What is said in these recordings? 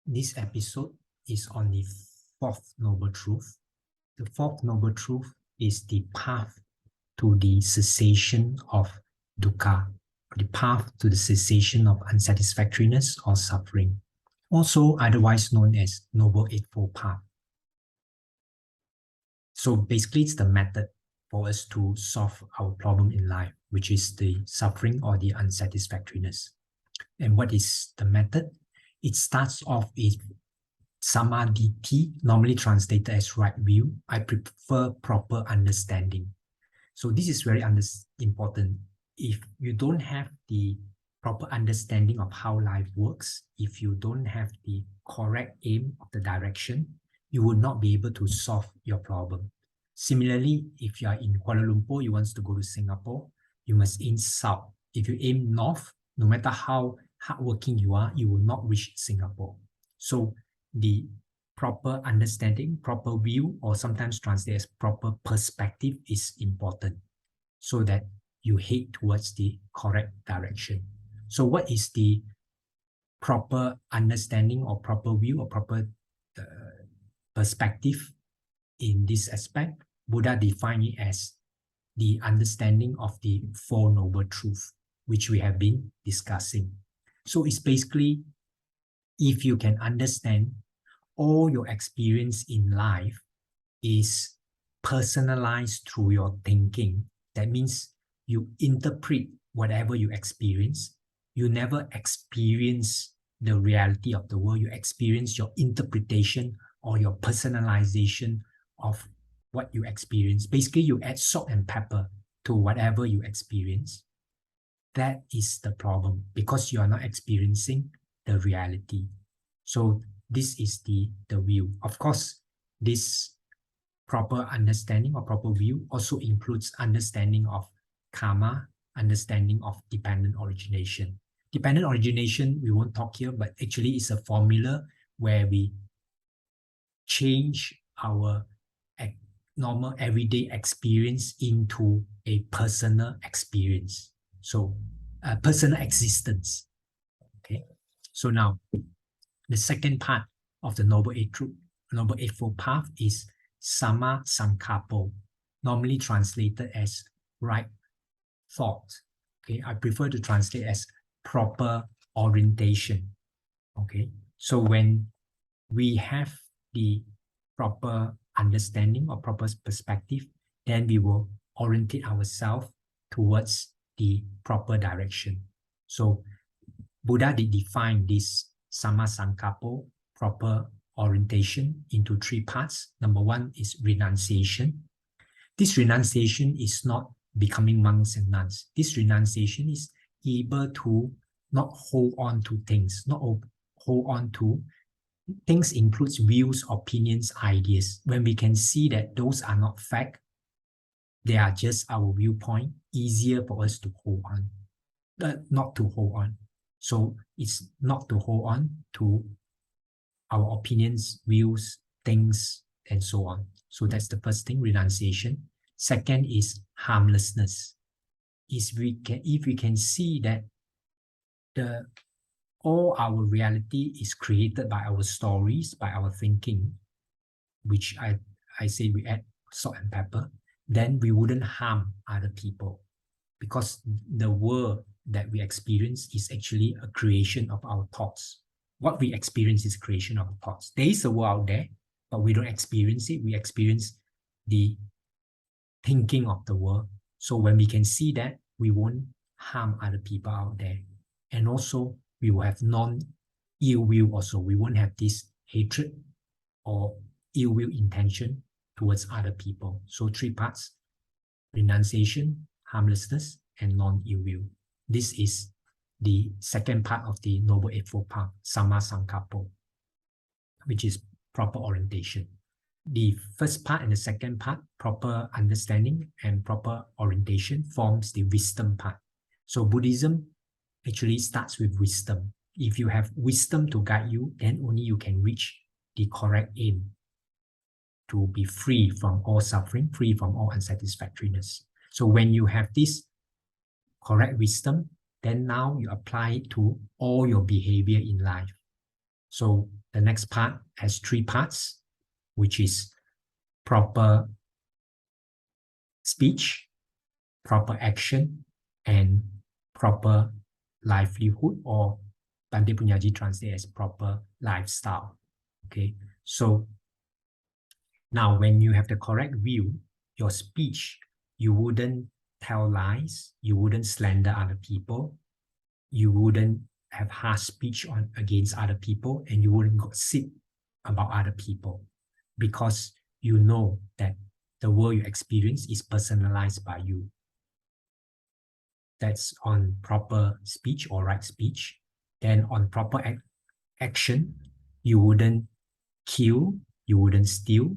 This episode is on the fourth noble truth. The fourth noble truth is the path to the cessation of dukkha, the path to the cessation of unsatisfactoriness or suffering, also otherwise known as Noble Eightfold Path. So basically, it's the method for us to solve our problem in life, which is the suffering or the unsatisfactoriness. And what is the method? It starts off with samadhi, normally translated as right view. I prefer proper understanding. So this is very important. If you don't have the proper understanding of how life works, if you don't have the correct aim of the direction, you will not be able to solve your problem. Similarly, if you are in Kuala Lumpur, you want to go to Singapore, you must aim south. If you aim north, no matter how hardworking you are, you will not reach Singapore. So the proper understanding, proper view, or sometimes translated as proper perspective is important so that you head towards the correct direction. So what is the proper understanding or proper view or proper perspective in this aspect? Buddha defined it as the understanding of the Four Noble Truths, which we have been discussing. So it's basically, if you can understand all your experience in life is personalized through your thinking, that means you interpret whatever you experience. You never experience the reality of the world. You experience your interpretation or your personalization of what you experience. Basically, you add salt and pepper to whatever you experience. That is the problem, because you are not experiencing the reality. So this is the view. Of course, this proper understanding or proper view also includes understanding of karma, understanding of dependent origination. Dependent origination, we won't talk here, but actually it's a formula where we change our normal everyday experience into a personal experience. So personal existence. Okay. So now the second part of the Noble Eightfold Path is Sama Sankappo, normally translated as right thought. Okay, I prefer to translate as proper orientation. Okay, so when we have the proper understanding or proper perspective, then we will orientate ourselves towards the proper direction. So Buddha did define this Sama Sankappo, proper orientation, into three parts. Number one is renunciation. This renunciation is not becoming monks and nuns. This renunciation is able to not hold on to things, not hold on to things includes views, opinions, ideas. When we can see that those are not fact, they are just our viewpoint, easier for us to hold on, not to hold on. So it's not to hold on to our opinions, views, things, and so on. So that's the first thing, renunciation. Second is harmlessness. If we can see that all our reality is created by our stories, by our thinking, which I say we add salt and pepper, then we wouldn't harm other people, because the world that we experience is actually a creation of our thoughts. What we experience is creation of our thoughts. There is a world out there, but we don't experience it. We experience the thinking of the world. So when we can see that, we won't harm other people out there. And also, we will have non-ill will also. We won't have this hatred or ill will intention towards other people. So three parts: renunciation, harmlessness, and non-ill will. This is the second part of the Noble Eightfold Path, Sama Sankappo, which is proper orientation. The first part and the second part, proper understanding and proper orientation, forms the wisdom part. So Buddhism actually starts with wisdom. If you have wisdom to guide you, then only you can reach the correct aim, to be free from all suffering, free from all unsatisfactoriness. So when you have this correct wisdom, then now you apply it to all your behavior in life. So the next part has 3 parts, which is proper speech, proper action, and proper livelihood, or Bhante Punyaji translates as proper lifestyle. Okay, so now when you have the correct view, your speech, you wouldn't tell lies, you wouldn't slander other people, you wouldn't have harsh speech against other people, and you wouldn't gossip about other people, because you know that the world you experience is personalized by you. That's on proper speech or right speech. Then on proper action, you wouldn't kill, you wouldn't steal,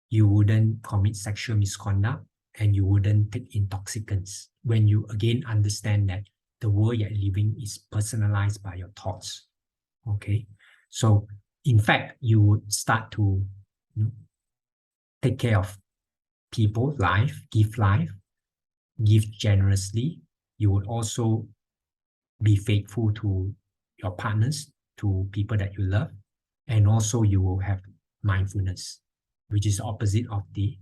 you wouldn't commit sexual misconduct, and you wouldn't take intoxicants. When you again understand that the world you're living is personalized by your thoughts. Okay, so in fact, you would start to take care of people's life, give generously. You would also be faithful to your partners, to people that you love, and also you will have mindfulness, which is the opposite of the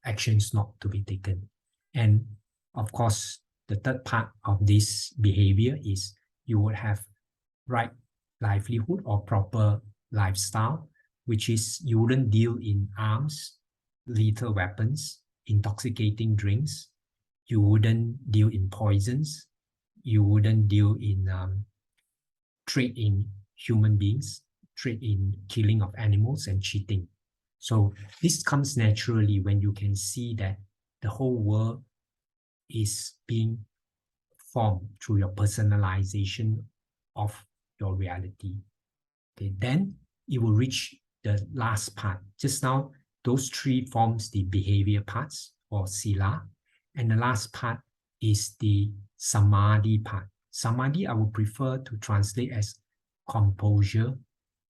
actions not to be taken. And of course, the third part of this behavior is you would have right livelihood or proper lifestyle, which is you wouldn't deal in arms, lethal weapons, intoxicating drinks, you wouldn't deal in poisons, you wouldn't deal in trade in human beings, trade in killing of animals and cheating. So this comes naturally when you can see that the whole world is being formed through your personalization of your reality. Okay, then it will reach the last part. Just now, those 3 forms the behavior parts or sila, and the last part is the samadhi part. Samadhi, I would prefer to translate as composure.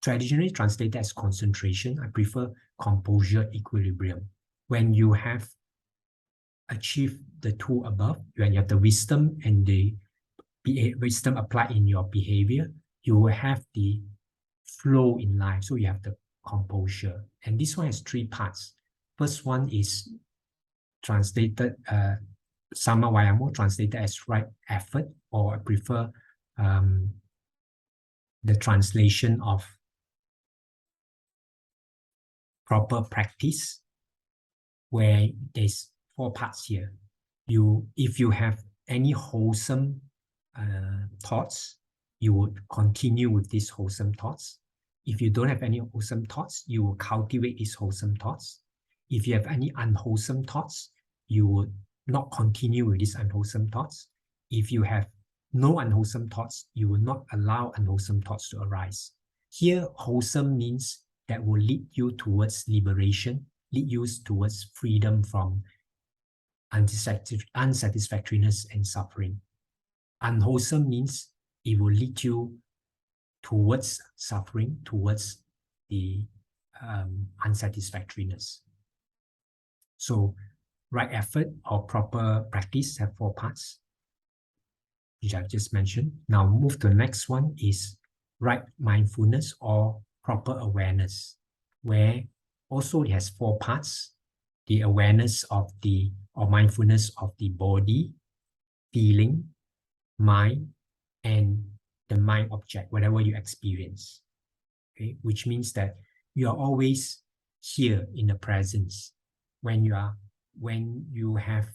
Traditionally translated as concentration. I prefer composure, equilibrium. When you have achieved the 2 above, when you have the wisdom and the wisdom applied in your behavior, you will have the flow in life. So you have the composure. And this one has 3 parts. First one is translated, Sama Vayamo, translated as right effort, or I prefer the translation of proper practice, where there's 4 parts here. If you have any wholesome thoughts, you would continue with these wholesome thoughts. If you don't have any wholesome thoughts, you will cultivate these wholesome thoughts. If you have any unwholesome thoughts, you would not continue with these unwholesome thoughts. If you have no unwholesome thoughts, you will not allow unwholesome thoughts to arise. Here, wholesome means that will lead you towards liberation, lead you towards freedom from unsatisfactoriness and suffering. Unwholesome means it will lead you towards suffering, towards the unsatisfactoriness. So right effort or proper practice have 4 parts, which I've just mentioned. Now move to the next one is right mindfulness or proper awareness, where also it has 4 parts. The awareness of or mindfulness of the body, feeling, mind, and the mind object, whatever you experience. Okay, which means that you are always here in the presence. When you have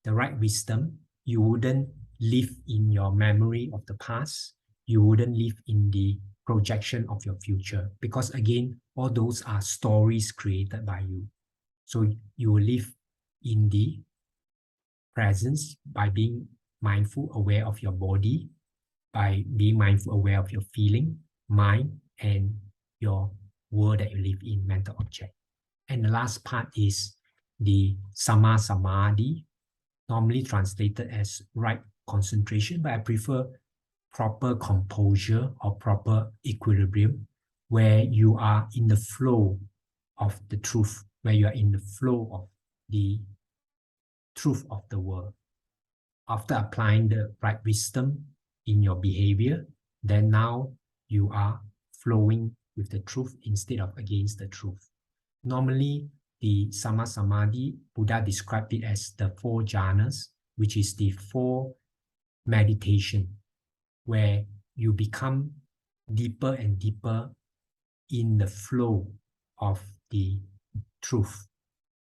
the right wisdom, you wouldn't live in your memory of the past. You wouldn't live in the projection of your future, because again, all those are stories created by you. So you will live in the presence by being mindful, aware of your body, by being mindful, aware of your feeling, mind, and your world that you live in, mental object. And the last part is the Sama Samadhi, normally translated as right concentration, but I prefer proper composure or proper equilibrium, where you are in the flow of the truth, where you are in the flow of the truth of the world. After applying the right wisdom in your behavior, then now you are flowing with the truth instead of against the truth. Normally, the Samma Samadhi, Buddha described it as the 4 jhanas, which is the 4 meditation, where you become deeper and deeper in the flow of the truth.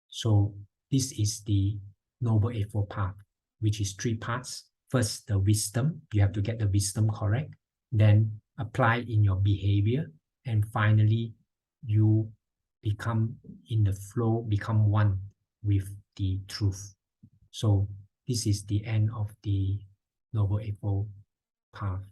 So this is the Noble Eightfold Path, which is 3 parts. First, the wisdom. You have to get the wisdom correct. Then apply in your behavior. And finally, you become in the flow, become one with the truth. So this is the end of the Noble Eightfold Path.